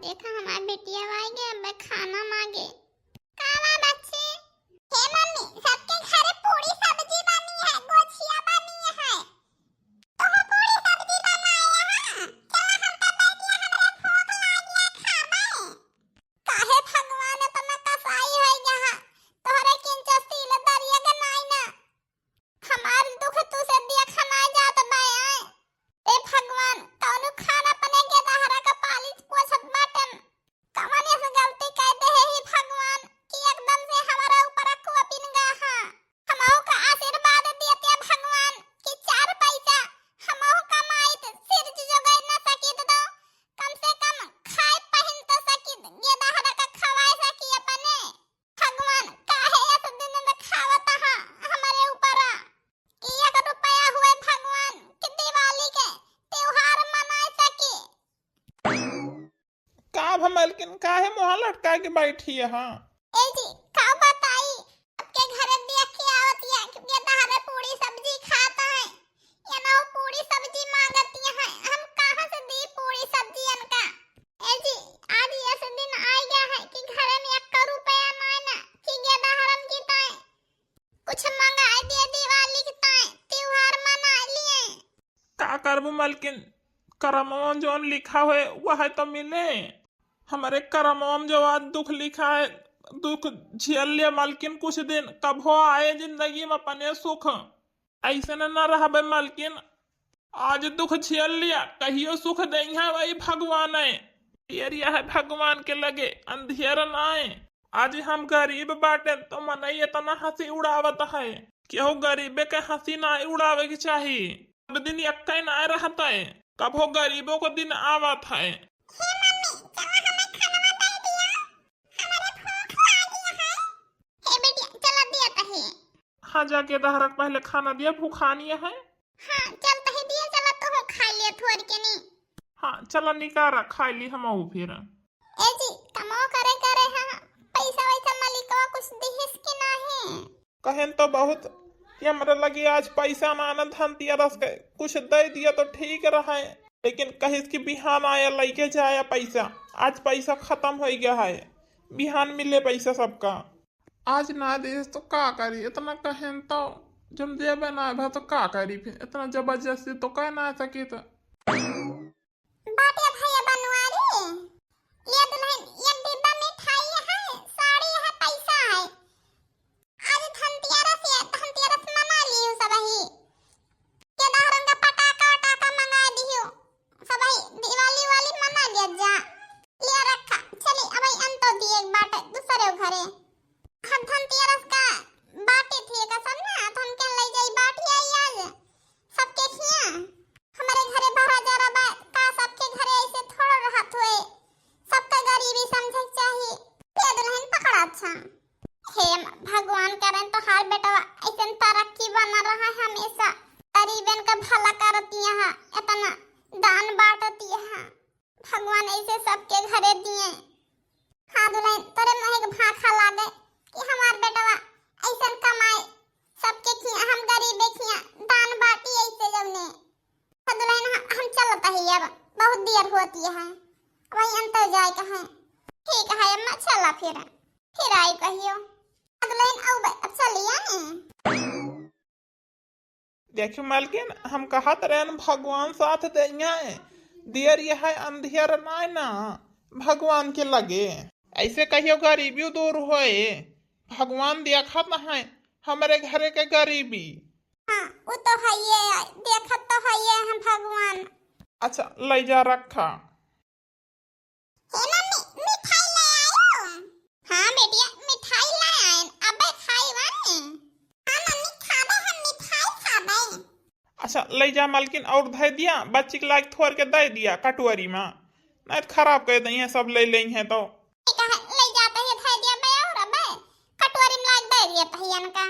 देखा हमारी बेटिया आ गया, मैं खाना मांगे। कावा बच्चे, हे मम्मी, सबके घर पूरी सब्जी बनी है, गोछिया बनी है। तुम पूरी सब्जी बनाया है? चला हम तो बैठिया, हमरे भूख लागिया खाबे। काहे भगवान इतना कसाई है यहाँ? तोहरे किंच सील दरिया के नाई ना। हमार दुख तू से देखा ना जात बाया। ए भगवान, कौनो खाना बने के दहरा का पालिश पोछत बाटन। कवन ऐसे गलती कर दे है ही भगवान कि एकदम से हमारा ऊपर कुआ पिन गा हा। हमहु का आशीर्वाद देते भगवान कि चार पैसा हमहु कमाइत सिर जोगाई ना सकित दो। कम से कम खाए पहन तो सकित, ये दहरा का खवाए सकी अपने। भगवान काहे ऐसे दिन में खावत हा हमारे ऊपर। कि 1 रुपया हुए भगवान कि दिवाली के त्योहार मनाए सके। का भमलकिन काहे मुंह लटका के बैठी है? हाँ ए जी का बताई, आपके घर देख के आवत या कि दहरे पूरी सब्जी खाता है या ना वो पूरी सब्जी मांगती है। हम कहां से दी पूरी सब्जी इनका? ए जी आज ऐसे दिन आ गया है कि घर में 1 रुपया ना ना कि ये दहरन की ताए कुछ मंगाए दे दिवाली की ताए त्योहार मना लिए। का करबू मलकिन, करमवा जोन लिखा हुए वह तो मिले। हमारे करमवा जो आज दुख लिखा है, दुख झेल लिया मलकिन कुछ दिन, कब हो आए जिंदगी में अपने सुख। ऐसे न रहबे मलकिन, आज दुख झेल लिया कहियो सुख देंगे वही भगवान है। एरिया है भगवान के लगे अंधेर न आए। आज हम गरीब बाटे तो मन इतना हंसी उड़ावत है, केहू गरीबे के हंसी ना उड़ावे के चाहिए। अब दिन एक ना रहता है, कब हो गरीबों को दिन आवत है। हे मम्मी, चला हमें खाना दे दिया, हमारे भूख लागी है। हे बेटिया चला दिया तहे। हाँ जाके दहरक पहले खाना दिया, भूखानी है। हाँ चल तहे दिया, चला तो खा लिया थोड़ के नहीं। हाँ चला निकारा खा ली हम फिर। ए जी कमाओ करे हाँ, पैसा वैसा मालिकवा कुछ दिहिस कि नहीं? कहन तो बहुत कि हमरा लगी आज पैसा ना आना धनतेरस के कुछ दे दिया तो ठीक रहा, लेकिन कहिस कि बिहान आया लेके जाया पैसा। आज पैसा खत्म हो गया है, बिहान मिले पैसा सबका। आज ना दे तो का करी, इतना कहन तो जब देवे ना भा तो का करी, फिर इतना जबरदस्ती तो कह ना सके। तो बाटे भैया बनवारी, ये दुल्हन एक डिब्बा मिठाई है, साड़ी है, पैसा है। आज धनतेरस है, धनतेरस मना लियो सबही। के दहरन का पटाखा वटाखा मंगा दियो सबही, दिवाली वाली मना लिया जा। ले रखा चली अब अंतो दिए एक बाटे दूसरे घरे। हम धनतेरस का बाटे थी कसम ना, तो हम के ले जाई बाटी आई आज सबके खिया। हमारे घरे भरा जा रहा बा का सबके घरे ऐसे थोड़ा रहत हुए, सबका गरीबी समझे चाहिए। ये दुल्हन पकड़ा अच्छा। हे भगवान करें तो हार बेटा ऐसे तरक्की बना रहा है हमेशा, गरीबन का भला करती है, इतना दान बांटती है भगवान, ऐसे सबके घरे दिए। हाँ दुल्हन तोरे मुहे के भाखा लागे कि हमार बेटा ऐसे कमाए सबके खिया, हम गरीबे खिया दान बांटी ऐसे जमने। हाँ दुल्हन हम चलता ही अब बहुत देर होती है, वही अंतर जाए कहाँ। ठीक है अम्मा चला फिर आई कहियो। दुल्हन अब चलिए ने। देखियो मालकिन, हम कहत रहन भगवान साथ देंगे, देर यह है अंधेर ना भगवान के लगे। ऐसे कहियो गरीबी दूर होए, भगवान देखत है हमारे घरे के गरीबी। हाँ वो तो है ये, देखत तो है ये हम भगवान। अच्छा ले जा रखा। हे मम्मी मिठाई ले आयो? हाँ बेटिया मिठाई ले आए, अबे खाई वाने। हाँ मम्मी खाबे, हम मिठाई खाबे। अच्छा ले जा मालकिन, और धै दिया बच्ची के लायक थोड़ के दे दिया कटोरी में, नहीं तो खराब कर दी है सब ले ली है तो। ले जाते हैं धै दिया बे और अबे कटोरी में लाग दे दिया भैया का।